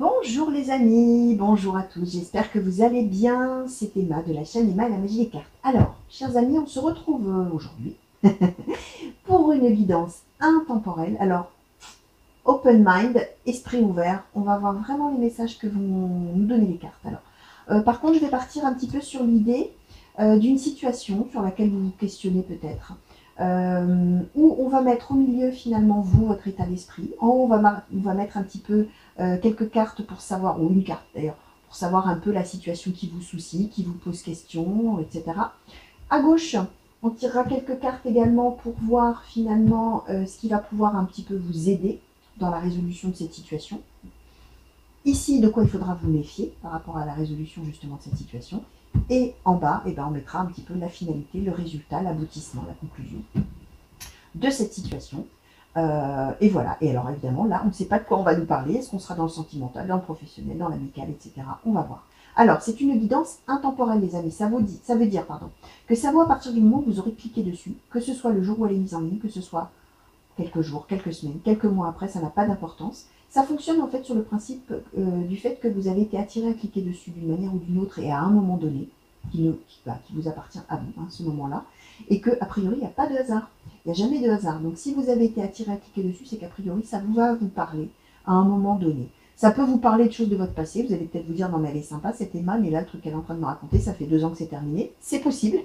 Bonjour les amis, bonjour à tous, j'espère que vous allez bien. C'est Emma de la chaîne Emma et la magie des cartes. Alors, chers amis, on se retrouve aujourd'hui pour une guidance intemporelle. Alors, open mind, esprit ouvert, on va voir vraiment les messages que vont nous donner les cartes. Alors, par contre, je vais partir un petit peu sur l'idée d'une situation sur laquelle vous vous questionnez peut-être. Où on va mettre au milieu finalement vous, votre état d'esprit. En haut, on va mettre un petit peu quelques cartes pour savoir, ou une carte d'ailleurs, pour savoir un peu la situation qui vous soucie, qui vous pose question, etc. À gauche, on tirera quelques cartes également pour voir finalement ce qui va pouvoir un petit peu vous aider dans la résolution de cette situation. Ici, de quoi il faudra vous méfier par rapport à la résolution justement de cette situation. Et en bas, eh ben, on mettra un petit peu la finalité, le résultat, l'aboutissement, la conclusion de cette situation. Et voilà. Et alors évidemment, là, on ne sait pas de quoi on va nous parler. Est-ce qu'on sera dans le sentimental, dans le professionnel, dans l'amical, etc. On va voir. Alors, c'est une guidance intemporelle, les amis. Ça veut dire que ça vaut à partir du moment où vous aurez cliqué dessus, que ce soit le jour où elle est mise en ligne, que ce soit quelques jours, quelques semaines, quelques mois après, ça n'a pas d'importance. Ça fonctionne en fait sur le principe du fait que vous avez été attiré à cliquer dessus d'une manière ou d'une autre et à un moment donné, qui vous appartient à vous, hein, ce moment-là, et qu'a priori, il n'y a pas de hasard. Il n'y a jamais de hasard. Donc si vous avez été attiré à cliquer dessus, c'est qu'a priori, ça va vous parler à un moment donné. Ça peut vous parler de choses de votre passé. Vous allez peut-être vous dire, non mais elle est sympa, cette Emma, mais là, le truc qu'elle est en train de me raconter, ça fait 2 ans que c'est terminé. C'est possible.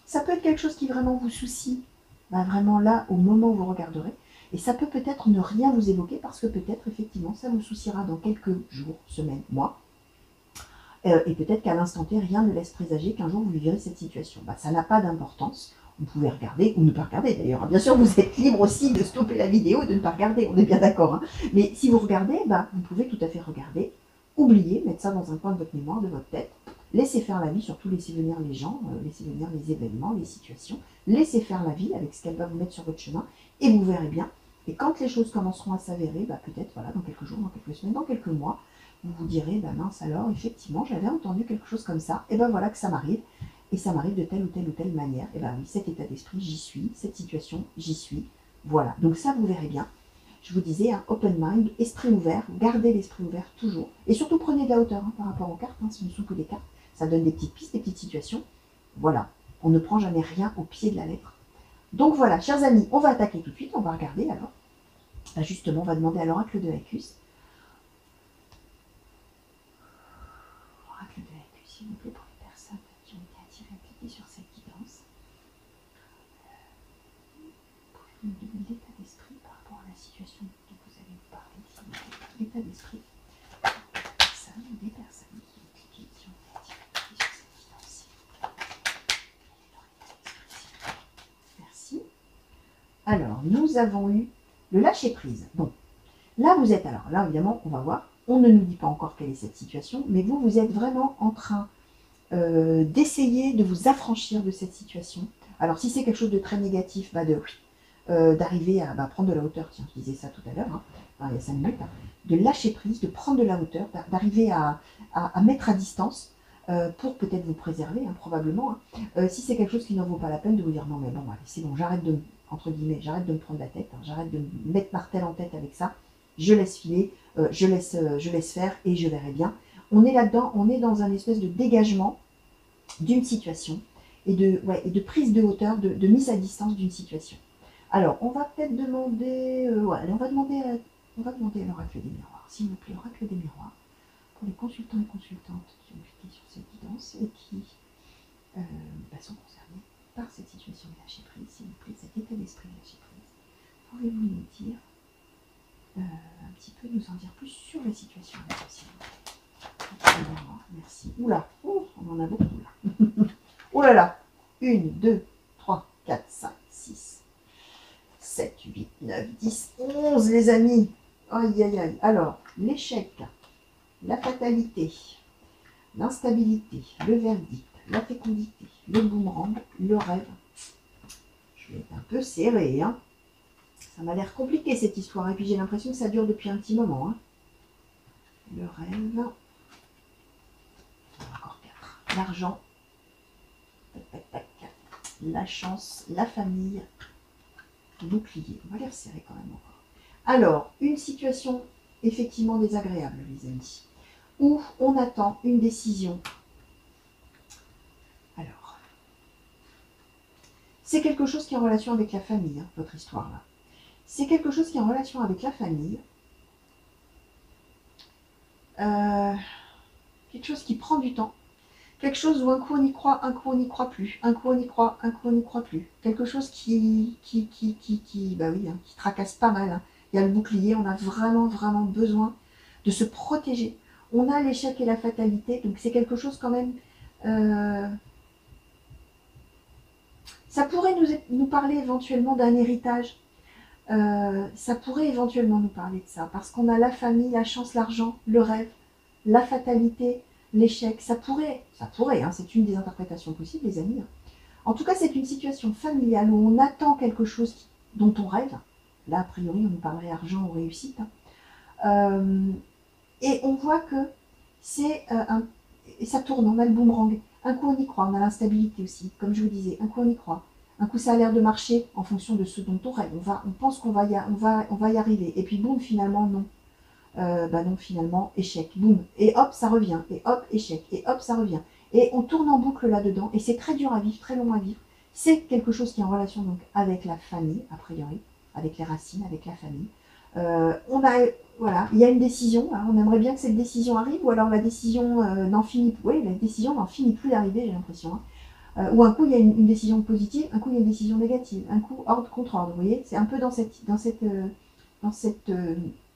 Ça peut être quelque chose qui vraiment vous soucie, vraiment là, au moment où vous regarderez. Et ça peut peut-être ne rien vous évoquer parce que peut-être, effectivement, ça vous souciera dans quelques jours, semaines, mois. Et peut-être qu'à l'instant T, rien ne laisse présager qu'un jour vous vivrez cette situation. Ça n'a pas d'importance. Vous pouvez regarder ou ne pas regarder d'ailleurs. Bien sûr, vous êtes libre aussi de stopper la vidéo et de ne pas regarder. On est bien d'accord. Hein. Mais si vous regardez, vous pouvez tout à fait regarder, oublier, mettre ça dans un coin de votre mémoire, de votre tête. Laissez faire la vie, surtout laissez venir les gens, laissez venir les événements, les situations. Laissez faire la vie avec ce qu'elle va vous mettre sur votre chemin et vous verrez bien. Et quand les choses commenceront à s'avérer, peut-être voilà, dans quelques jours, dans quelques semaines, dans quelques mois, vous vous direz, mince alors, effectivement, j'avais entendu quelque chose comme ça, et voilà que ça m'arrive, et ça m'arrive de telle ou telle manière, et oui, cet état d'esprit, j'y suis, cette situation, j'y suis, voilà. Donc ça, vous verrez bien. Je vous disais, open mind, esprit ouvert, gardez l'esprit ouvert toujours, et surtout prenez de la hauteur par rapport aux cartes, ce ne sont que des cartes, ça donne des petites pistes, des petites situations, voilà. On ne prend jamais rien au pied de la lettre. Donc voilà, chers amis, on va attaquer tout de suite, on va regarder alors. Justement, on va demander à l'oracle de Hecus. Oracle de Hecus, s'il vous plaît, pour les personnes qui ont été attirées à cliquer sur cette guidance. Pouvez-vous me donner l'état d'esprit par rapport à la situation dont vous allez vous parler, s'il vous plaît. L'état d'esprit des personnes qui ont cliqué, qui ont été attirées à cliquer sur cette guidance. Merci. Alors, nous avons eu le lâcher prise. Bon, là vous êtes, alors là évidemment, on va voir. On ne nous dit pas encore quelle est cette situation, mais vous êtes vraiment en train d'essayer de vous affranchir de cette situation. Alors, si c'est quelque chose de très négatif, d'arriver à prendre de la hauteur, tiens, je disais ça tout à l'heure, il y a 5 minutes, de lâcher prise, de prendre de la hauteur, d'arriver à mettre à distance pour peut-être vous préserver, probablement. Si c'est quelque chose qui n'en vaut pas la peine, de vous dire non, mais bon, allez, c'est bon, j'arrête de, entre guillemets, j'arrête de me prendre la tête, j'arrête de me mettre martel en tête avec ça, je laisse filer, je laisse faire et je verrai bien. On est là-dedans, on est dans un espèce de dégagement d'une situation et de prise de hauteur, de mise à distance d'une situation. Alors, on va peut-être demander, on va demander à l'oracle des miroirs, s'il vous plaît, oracle des miroirs, pour les consultants et consultantes qui ont cliqué sur cette guidance et qui sont concernés par cette situation de lâcher prise, s'il vous plaît, cet état d'esprit de lâcher prise. Pouvez-vous nous dire un petit peu, nous en dire plus sur la situation, s'il vous plaît. Merci. Oula, on en a beaucoup là. Oh là là. 1, 2, 3, 4, 5, 6, 7, 8, 9, 10, 11 les amis. Aïe aïe aïe. Alors, l'échec, la fatalité, l'instabilité, le verdict, la fécondité, le boomerang, le rêve. Je vais être un peu serré, hein. Ça m'a l'air compliqué cette histoire, et puis j'ai l'impression que ça dure depuis un petit moment. Le rêve. Encore 4. L'argent. La chance, la famille, le bouclier. On va les resserrer quand même encore. Alors, une situation effectivement désagréable, les amis, où on attend une décision. Alors, c'est quelque chose qui est en relation avec la famille, hein, votre histoire là. C'est quelque chose qui est en relation avec la famille. Quelque chose qui prend du temps. Quelque chose où un coup on y croit, un coup on n'y croit plus. Un coup on y croit, un coup on n'y croit plus. Quelque chose bah oui, hein, qui tracasse pas mal. Hein. Il y a le bouclier, on a vraiment, vraiment besoin de se protéger. On a l'échec et la fatalité, donc c'est quelque chose quand même... ça pourrait nous parler éventuellement d'un héritage. Ça pourrait éventuellement nous parler de ça, parce qu'on a la famille, la chance, l'argent, le rêve, la fatalité, l'échec. Ça pourrait, hein, c'est une des interprétations possibles, les amis. Hein. En tout cas, c'est une situation familiale où on attend quelque chose dont on rêve. Là, a priori, on nous parlerait argent ou réussite. Hein. Et on voit que c'est et ça tourne, on a le boomerang. Un coup, on y croit, on a l'instabilité aussi, comme je vous disais. Un coup, on y croit. Un coup, ça a l'air de marcher en fonction de ce dont on rêve. On pense qu'on va y arriver. Et puis, boum, finalement, non. Bah non, finalement, échec. Boum. Et hop, ça revient. Et hop, échec. Et hop, ça revient. Et on tourne en boucle là-dedans. Et c'est très dur à vivre, très long à vivre. C'est quelque chose qui est en relation donc avec la famille, a priori, avec les racines, avec la famille. Voilà, il y a une décision. Hein, on aimerait bien que cette décision arrive, ou alors la décision n'en finit plus. Oui, la décision n'en finit plus d'arriver, j'ai l'impression. Hein. Ou un coup, il y a une décision positive, un coup, il y a une décision négative. Un coup, ordre contre ordre. Vous voyez, c'est un peu dans cet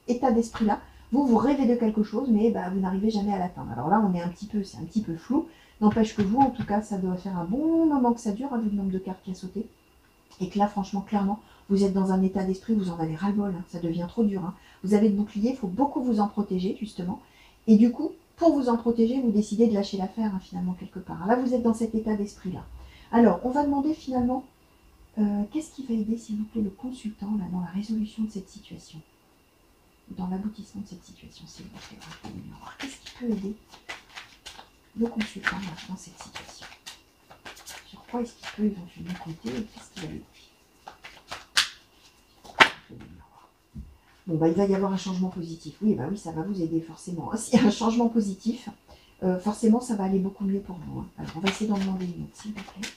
état d'esprit-là. Vous rêvez de quelque chose, mais bah, vous n'arrivez jamais à l'atteindre. Alors là, c'est un petit peu flou. N'empêche que vous, en tout cas, ça doit faire un bon moment que ça dure, vu le nombre de cartes qui a sauté. Et que là, franchement, clairement, vous êtes dans un état d'esprit, vous en avez ras-le-bol, hein, ça devient trop dur. Hein. Vous avez le bouclier, il faut beaucoup vous en protéger, justement. Et du coup, pour vous en protéger, vous décidez de lâcher l'affaire, hein, finalement, quelque part. Là, vous êtes dans cet état d'esprit-là. Alors, on va demander, finalement, qu'est-ce qui va aider, s'il vous plaît, le consultant, là, dans la résolution de cette situation, dans l'aboutissement de cette situation, s'il vous plaît. Qu'est-ce qui peut aider le consultant, là, dans cette situation? Sur quoi est-ce qu'il peut éventuellement compter et qu'est-ce qu'il va aider? Bon, bah, il va y avoir un changement positif. Oui, bah oui, ça va vous aider forcément. S'il y a un changement positif, forcément, ça va aller beaucoup mieux pour vous. Hein. Alors, on va essayer d'en demander une autre, s'il vous plaît,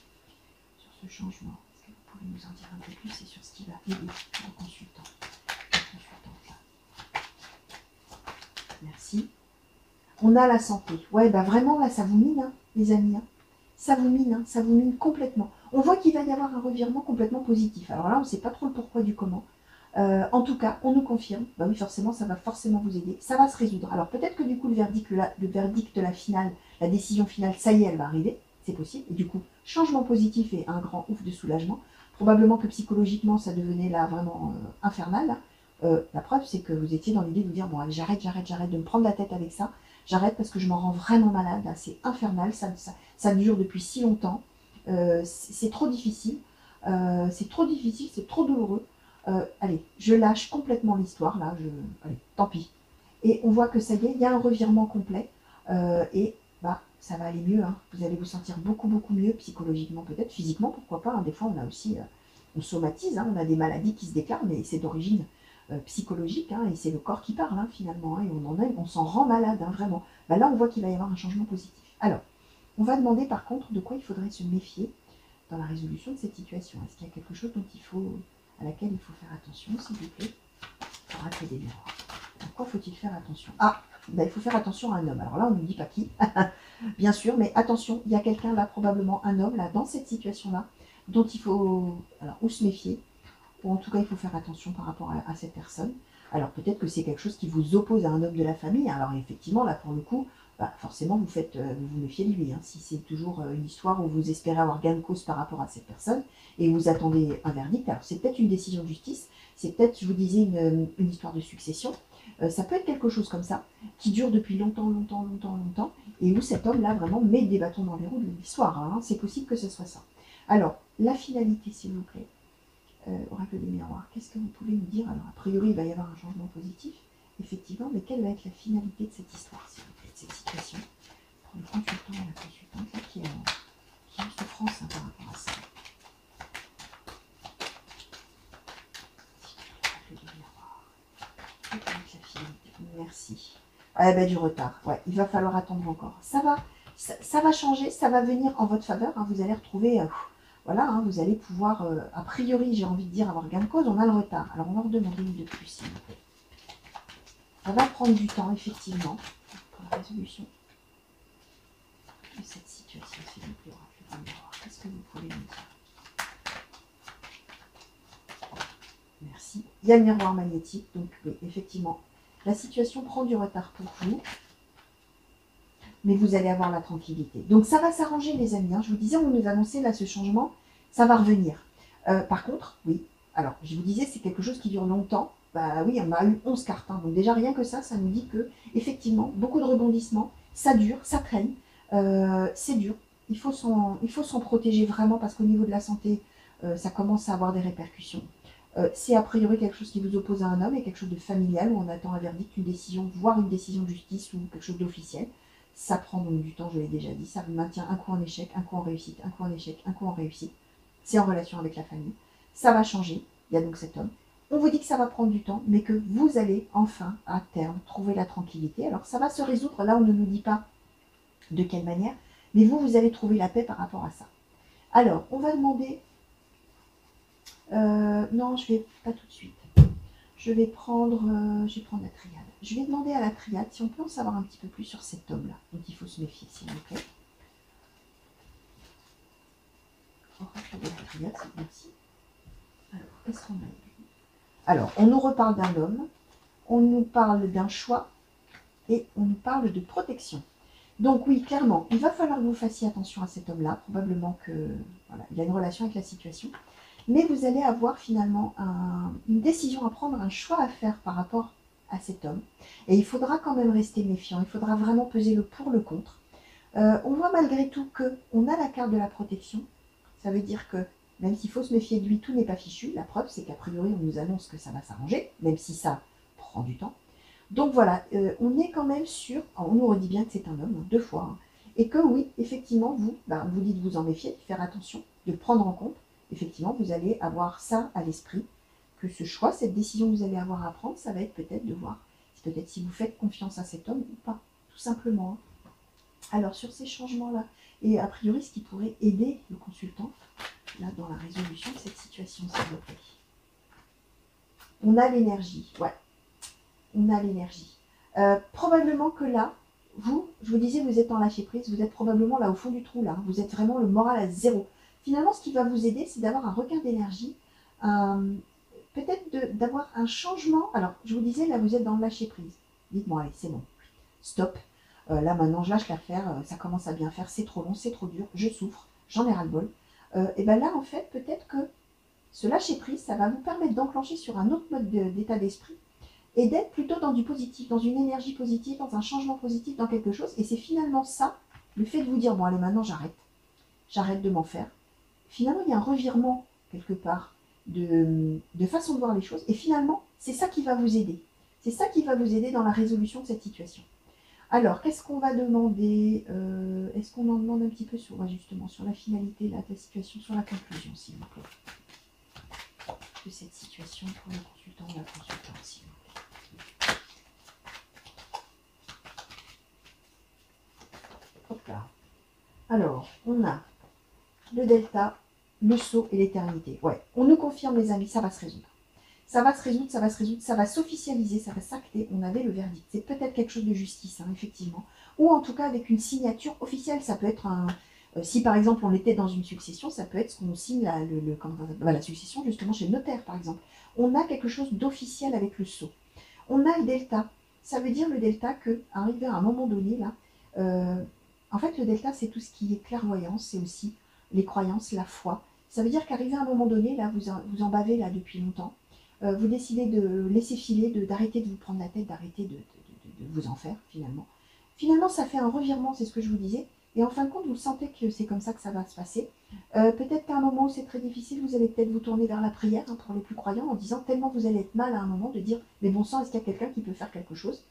sur ce changement. Est-ce que vous pouvez nous en dire un peu plus et sur ce qui va aider le consultant? Là. Merci. On a la santé. Ouais, bah vraiment, là, ça vous mine, hein, les amis. Hein. Ça vous mine complètement. On voit qu'il va y avoir un revirement complètement positif. Alors là, on ne sait pas trop le pourquoi du comment. En tout cas, on nous confirme, bah oui, forcément, ça va forcément vous aider, ça va se résoudre. Alors peut-être que du coup, le verdict de la finale, la décision finale, ça y est, elle va arriver, c'est possible. Et du coup, changement positif et un grand ouf de soulagement. Probablement que psychologiquement, ça devenait là vraiment infernal. La preuve, c'est que vous étiez dans l'idée de vous dire, bon, allez, j'arrête de me prendre la tête avec ça, j'arrête parce que je m'en rends vraiment malade, là, c'est infernal, ça dure depuis si longtemps, c'est trop difficile, c'est trop douloureux. Allez, je lâche complètement l'histoire, là, allez, tant pis. Et on voit que ça y est, il y a un revirement complet, et bah, ça va aller mieux, hein. Vous allez vous sentir beaucoup, beaucoup mieux, psychologiquement peut-être, physiquement, pourquoi pas, hein. Des fois, on a aussi, on somatise, hein, on a des maladies qui se déclarent, mais c'est d'origine psychologique, hein, et c'est le corps qui parle, hein, finalement, hein, et on s'en rend malade, hein, vraiment. Bah, là, on voit qu'il va y avoir un changement positif. Alors, on va demander par contre de quoi il faudrait se méfier dans la résolution de cette situation. Est-ce qu'il y a quelque chose à laquelle il faut faire attention, s'il vous plaît, pour rappeler des miroirs? À quoi faut-il faire attention? Ah, ben, il faut faire attention à un homme. Alors là, on ne nous dit pas qui, bien sûr, mais attention, il y a quelqu'un là, probablement un homme, là, dans cette situation-là, dont il faut, alors, ou se méfier, ou en tout cas, il faut faire attention par rapport à cette personne. Alors peut-être que c'est quelque chose qui vous oppose à un homme de la famille. Alors effectivement, là, pour le coup, bah, forcément, vous vous méfiez de lui. Hein. Si c'est toujours une histoire où vous espérez avoir gain de cause par rapport à cette personne et vous attendez un verdict, alors c'est peut-être une décision de justice, c'est peut-être, je vous disais, une histoire de succession. Ça peut être quelque chose comme ça, qui dure depuis longtemps, et où cet homme-là vraiment met des bâtons dans les roues de l'histoire. Hein. C'est possible que ce soit ça. Alors, la finalité, s'il vous plaît, oracle des miroirs, qu'est-ce que vous pouvez nous dire? Alors, a priori, il va y avoir un changement positif, effectivement, mais quelle va être la finalité de cette histoire, s'il vous plaît, de cette situation, pour le consultant et la consultante, là, qui est en souffrance, hein, par rapport à ça. Oracle des miroirs, quelle va être la finalité? Merci. Ah ben, du retard, ouais, il va falloir attendre encore. Ça va changer, ça va venir en votre faveur, hein, vous allez retrouver, voilà, hein, vous allez pouvoir, a priori, j'ai envie de dire, avoir gain de cause, on a le retard. Alors, on va redemander une de plus, s'il vous plaît. Ça va prendre du temps, effectivement, pour la résolution de cette situation, s'il vous plaît. Qu'est-ce que vous pouvez me dire? Merci. Il y a le miroir magnétique, donc oui, effectivement, la situation prend du retard pour vous, mais vous allez avoir la tranquillité. Donc ça va s'arranger, les amis, hein. Je vous disais, on nous annonçait là ce changement, ça va revenir. Par contre, oui, alors je vous disais, c'est quelque chose qui dure longtemps. Bah oui, on a eu 11 cartes, hein. Donc déjà rien que ça nous dit que, effectivement, beaucoup de rebondissements, ça dure, ça traîne, c'est dur. Il faut s'en protéger vraiment parce qu'au niveau de la santé, ça commence à avoir des répercussions. C'est a priori quelque chose qui vous oppose à un homme et quelque chose de familial où on attend un verdict, une décision, voire une décision de justice ou quelque chose d'officiel. Ça prend donc du temps, je l'ai déjà dit, ça vous maintient un coup en échec, un coup en réussite, un coup en échec, un coup en réussite. C'est en relation avec la famille. Ça va changer, il y a donc cet homme. On vous dit que ça va prendre du temps, mais que vous allez enfin, à terme, trouver la tranquillité. Alors ça va se résoudre, là on ne nous dit pas de quelle manière, mais vous allez trouver la paix par rapport à ça. Alors, on va demander... non, je vais pas tout de suite. Je vais prendre la triade. Je vais demander à la triade si on peut en savoir un petit peu plus sur cet homme-là. Donc il faut se méfier, s'il vous plaît. Oracle de la triade, merci. Alors, qu'est-ce qu'on a ici? Alors, on nous reparle d'un homme, on nous parle d'un choix et on nous parle de protection. Donc oui, clairement, il va falloir que vous fassiez attention à cet homme-là. Probablement que voilà, il a une relation avec la situation. Mais vous allez avoir finalement une décision à prendre, un choix à faire par rapport à cet homme. Et il faudra quand même rester méfiant, il faudra vraiment peser le pour, le contre. On voit malgré tout qu'on a la carte de la protection. Ça veut dire que même s'il faut se méfier de lui, tout n'est pas fichu. La preuve, c'est qu'a priori, on nous annonce que ça va s'arranger, même si ça prend du temps. Donc voilà, on est quand même sûr, on nous redit bien que c'est un homme, hein, 2 fois, hein, et que oui, effectivement, vous dites de vous en méfier, de faire attention, de prendre en compte. Effectivement, vous allez avoir ça à l'esprit, que ce choix, cette décision que vous allez avoir à prendre, ça va être peut-être de voir peut-être si vous faites confiance à cet homme ou pas, tout simplement. Alors, sur ces changements-là, et a priori, ce qui pourrait aider le consultant, là, dans la résolution de cette situation, s'il vous plaît. On a l'énergie, ouais. On a l'énergie. Probablement que là, je vous disais, vous êtes en lâcher prise, vous êtes probablement là au fond du trou, là. Vous êtes vraiment le moral à zéro. Finalement, ce qui va vous aider, c'est d'avoir un regain d'énergie, peut-être d'avoir un changement. Alors, je vous disais, là, vous êtes dans le lâcher prise. Dites-moi, allez, c'est bon. Stop. Là, maintenant, je lâche l'affaire, ça commence à bien faire, c'est trop long, c'est trop dur, je souffre, j'en ai ras-le-bol. Et bien là, en fait, peut-être que ce lâcher prise, ça va vous permettre d'enclencher sur un autre mode d'état d'esprit et d'être plutôt dans du positif, dans une énergie positive, dans un changement positif, dans quelque chose. Et c'est finalement ça, le fait de vous dire, bon, allez, maintenant, j'arrête de m'en faire. Finalement, il y a un revirement, quelque part, de façon de voir les choses. Et finalement, c'est ça qui va vous aider. C'est ça qui va vous aider dans la résolution de cette situation. Alors, qu'est-ce qu'on va demander? Est-ce qu'on en demande un petit peu sur, justement, sur la finalité là, de la situation, sur la conclusion, s'il vous plaît, de cette situation pour le consultant ou la consultante, s'il vous plaît. Hop là. Alors, on a le delta, le saut et l'éternité. Ouais, on nous confirme, les amis, ça va se résoudre. Ça va se résoudre, ça va se résoudre, ça va s'officialiser, ça va s'acter. On avait le verdict. C'est peut-être quelque chose de justice, hein, effectivement. Ou en tout cas avec une signature officielle. Ça peut être un... si par exemple on était dans une succession, ça peut être ce qu'on signe la succession justement chez le notaire, par exemple. On a quelque chose d'officiel avec le sceau. On a le delta. Ça veut dire le delta qu'arrivé à un moment donné, là, en fait le delta c'est tout ce qui est clairvoyance, c'est aussi les croyances, la foi. Ça veut dire qu'arrivé à un moment donné, là, vous en bavez là depuis longtemps. Vous décidez de laisser filer, d'arrêter de vous prendre la tête, d'arrêter de vous en faire, finalement. Finalement, ça fait un revirement, c'est ce que je vous disais. Et en fin de compte, vous sentez que c'est comme ça que ça va se passer. Peut-être qu'à un moment où c'est très difficile, vous allez peut-être vous tourner vers la prière, hein, pour les plus croyants, en disant tellement vous allez être mal à un moment de dire « Mais bon sang, est-ce qu'il y a quelqu'un qui peut faire quelque chose ?»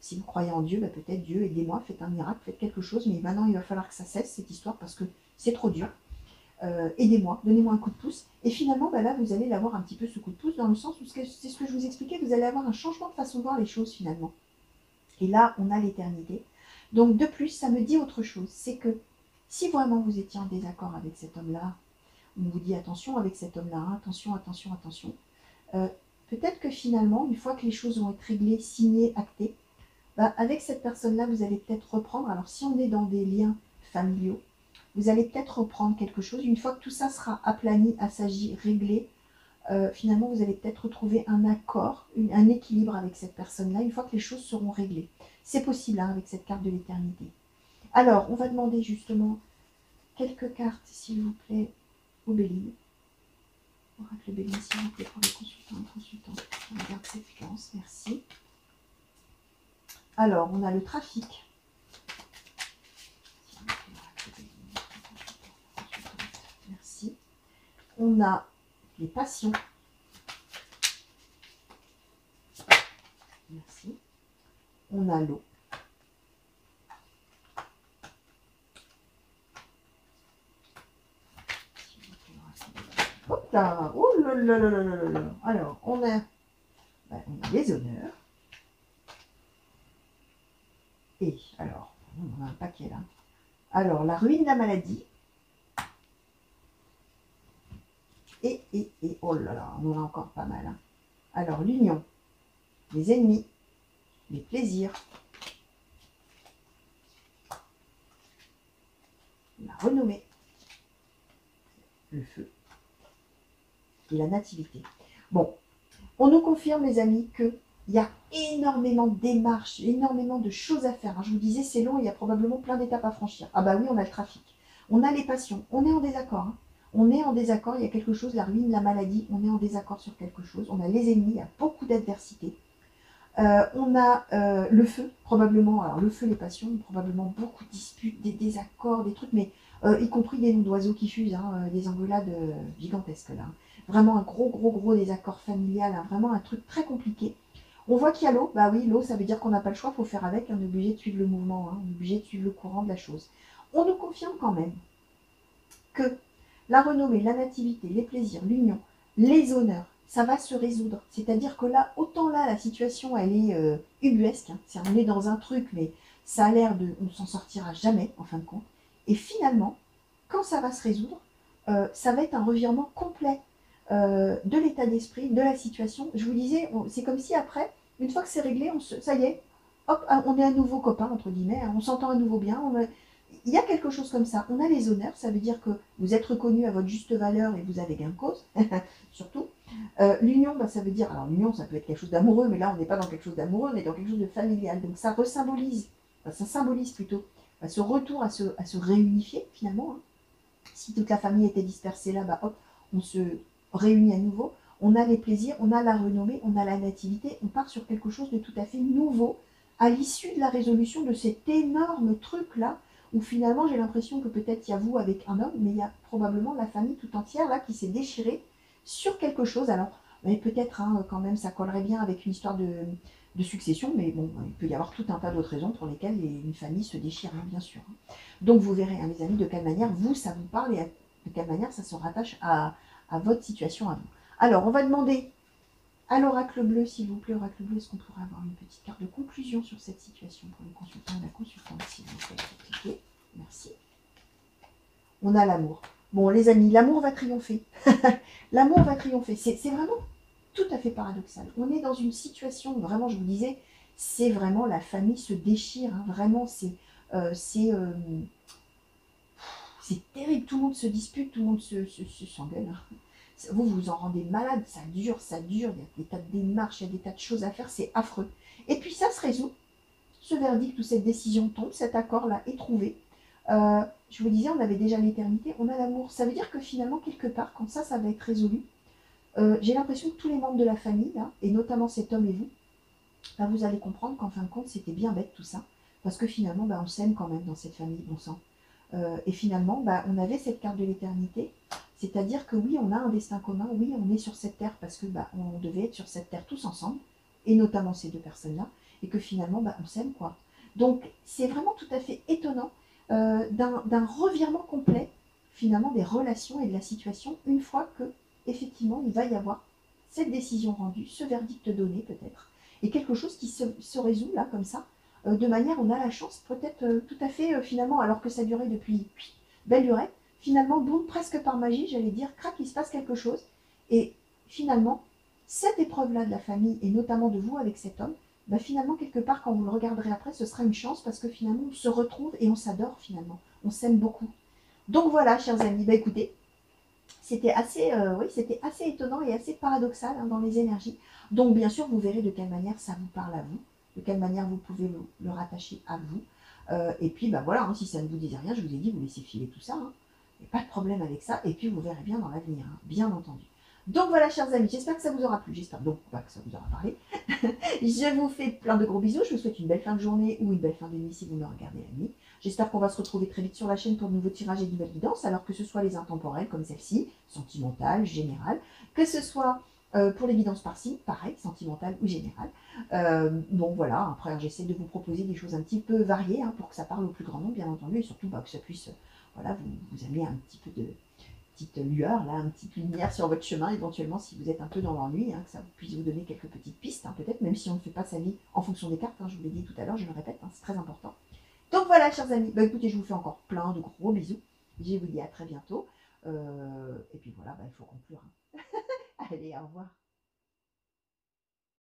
Si vous croyez en Dieu, peut-être Dieu, aidez-moi, faites un miracle, faites quelque chose. Mais maintenant, il va falloir que ça cesse, cette histoire, parce que c'est trop dur. Aidez-moi, donnez-moi un coup de pouce. Et finalement, là, vous allez l'avoir un petit peu ce coup de pouce, dans le sens où c'est ce que je vous expliquais, vous allez avoir un changement de façon de voir les choses, finalement. Et là, on a l'éternité. Donc, de plus, ça me dit autre chose. C'est que si vraiment vous étiez en désaccord avec cet homme-là, on vous dit attention avec cet homme-là, hein, attention, attention, attention. Peut-être que finalement, une fois que les choses vont être réglées, signées, actées, bah, avec cette personne-là, vous allez peut-être reprendre. Alors, si on est dans des liens familiaux, vous allez peut-être reprendre quelque chose. Une fois que tout ça sera aplani, assagi, réglé, finalement, vous allez peut-être retrouver un accord, un équilibre avec cette personne-là, une fois que les choses seront réglées. C'est possible hein, avec cette carte de l'éternité. Alors, on va demander justement quelques cartes, s'il vous plaît, au Béline. Oracle Béline, s'il vous plaît, pour les consultants et consultantes. On regarde cette séquence, merci. Alors, on a le trafic. Merci. On a les passions. Merci. On a l'eau. Hop là. Oh là là là là là là. Alors, on a les honneurs. Et alors, on a un paquet là. Alors, la ruine de la maladie. Et, oh là là, on en a encore pas mal. Hein. Alors, l'union, les ennemis, les plaisirs, la renommée, le feu et la nativité. Bon, on nous confirme, les amis, qu'il y a énormément de démarches, énormément de choses à faire. Hein. Je vous disais, c'est long, il y a probablement plein d'étapes à franchir. Ah bah oui, on a le trafic, on a les passions, on est en désaccord. Hein. On est en désaccord, il y a quelque chose, la ruine, la maladie, on est en désaccord sur quelque chose. On a les ennemis, il y a beaucoup d'adversité. On a le feu, probablement, alors le feu, les passions, probablement beaucoup de disputes, des désaccords, des trucs, mais y compris des noms d'oiseaux qui fusent, hein, des engueulades gigantesques là. Vraiment un gros désaccord familial, hein, vraiment un truc très compliqué. On voit qu'il y a l'eau, bah oui, l'eau, ça veut dire qu'on n'a pas le choix, il faut faire avec, on est obligé de suivre le mouvement, hein, on est obligé de suivre le courant de la chose. On nous confirme quand même que la renommée, la nativité, les plaisirs, l'union, les honneurs, ça va se résoudre. C'est-à-dire que là, autant là, la situation, elle est ubuesque. Hein. On est dans un truc, mais ça a l'air de... On ne s'en sortira jamais, en fin de compte. Et finalement, quand ça va se résoudre, ça va être un revirement complet de l'état d'esprit, de la situation. Je vous disais, c'est comme si après, une fois que c'est réglé, ça y est, hop, on est à nouveau copain, entre guillemets, hein, on s'entend à nouveau bien, il y a quelque chose comme ça. On a les honneurs, ça veut dire que vous êtes reconnu à votre juste valeur et vous avez gain de cause, surtout. L'union, bah, ça veut dire, alors l'union, ça peut être quelque chose d'amoureux, mais là, on n'est pas dans quelque chose d'amoureux, on est dans quelque chose de familial. Donc ça resymbolise, ça symbolise plutôt ce retour à se réunifier, finalement. Hein. Si toute la famille était dispersée là, bah, hop, on se réunit à nouveau. On a les plaisirs, on a la renommée, on a la nativité, on part sur quelque chose de tout à fait nouveau à l'issue de la résolution de cet énorme truc-là, où finalement j'ai l'impression que peut-être il y a vous avec un homme, mais il y a probablement la famille tout entière là qui s'est déchirée sur quelque chose. Alors, peut-être hein, quand même ça collerait bien avec une histoire de succession, mais bon, il peut y avoir tout un tas d'autres raisons pour lesquelles une famille se déchire, hein, bien sûr. Donc vous verrez, hein, les amis, de quelle manière vous, ça vous parle et de quelle manière ça se rattache à votre situation à vous. Alors, on va demander à l'oracle bleu, s'il vous plaît, oracle bleu, est-ce qu'on pourrait avoir une petite carte de conclusion sur cette situation pour le consultant et la consultante, s'il vous plaît, cliquez. Merci. On a l'amour. Bon, les amis, l'amour va triompher. L'amour va triompher. C'est vraiment tout à fait paradoxal. On est dans une situation, vraiment, je vous disais, c'est vraiment la famille se déchire. Hein, vraiment, c'est terrible. Tout le monde se dispute, tout le monde s'engueule. Hein. Vous vous en rendez malade, ça dure, il y a des tas de démarches, il y a des tas de choses à faire, c'est affreux. Et puis ça se résout, ce verdict ou cette décision tombe, cet accord-là est trouvé. Je vous disais, on avait déjà l'éternité, on a l'amour. Ça veut dire que finalement, quelque part, quand ça va être résolu, j'ai l'impression que tous les membres de la famille, là, et notamment cet homme et vous, bah, vous allez comprendre qu'en fin de compte, c'était bien bête tout ça, parce que finalement, bah, on s'aime quand même dans cette famille, bon sang. Et finalement, bah, on avait cette carte de l'éternité, c'est-à-dire que oui, on a un destin commun, oui, on est sur cette terre parce que bah, on devait être sur cette terre tous ensemble, et notamment ces deux personnes-là, et que finalement, bah, on s'aime, quoi. Donc, c'est vraiment tout à fait étonnant d'un revirement complet, finalement, des relations et de la situation, une fois que, effectivement, il va y avoir cette décision rendue, ce verdict donné, peut-être, et quelque chose qui se résout, là, comme ça, de manière, on a la chance peut-être tout à fait finalement, alors que ça durait depuis belle durée, finalement, boum, presque par magie, j'allais dire, crac, il se passe quelque chose. Et finalement, cette épreuve-là de la famille, et notamment de vous avec cet homme, bah finalement, quelque part, quand vous le regarderez après, ce sera une chance parce que finalement, on se retrouve et on s'adore finalement. On s'aime beaucoup. Donc voilà, chers amis, bah écoutez, c'était assez, oui, c'était assez étonnant et assez paradoxal hein, dans les énergies. Donc bien sûr, vous verrez de quelle manière ça vous parle à vous, de quelle manière vous pouvez le rattacher à vous. Et puis bah voilà, hein, si ça ne vous disait rien, je vous ai dit, vous laissez filer tout ça. Hein, et pas de problème avec ça. Et puis vous verrez bien dans l'avenir, hein, bien entendu. Donc voilà, chers amis, j'espère que ça vous aura plu. J'espère donc pas que ça vous aura parlé. Je vous fais plein de gros bisous. Je vous souhaite une belle fin de journée ou une belle fin de nuit si vous me regardez la nuit. J'espère qu'on va se retrouver très vite sur la chaîne pour de nouveaux tirages et de nouvelles guidances, alors que ce soit les intemporelles comme celle-ci, sentimentale, générale, que ce soit pour les guidances par signe, pareil, sentimentale ou générale. Bon voilà, après j'essaie de vous proposer des choses un petit peu variées hein, pour que ça parle au plus grand nombre, bien entendu, et surtout bah, que ça puisse voilà, vous amener un petit peu de petite lueur, là, une petite lumière sur votre chemin, éventuellement si vous êtes un peu dans l'ennui, hein, que ça puisse vous donner quelques petites pistes, hein, peut-être, même si on ne fait pas sa vie en fonction des cartes, hein, je vous l'ai dit tout à l'heure, je le répète, hein, c'est très important. Donc voilà, chers amis, bah, écoutez, je vous fais encore plein de gros bisous. Je vous dis à très bientôt. Et puis voilà, bah, il faut conclure. Hein. Allez, au revoir.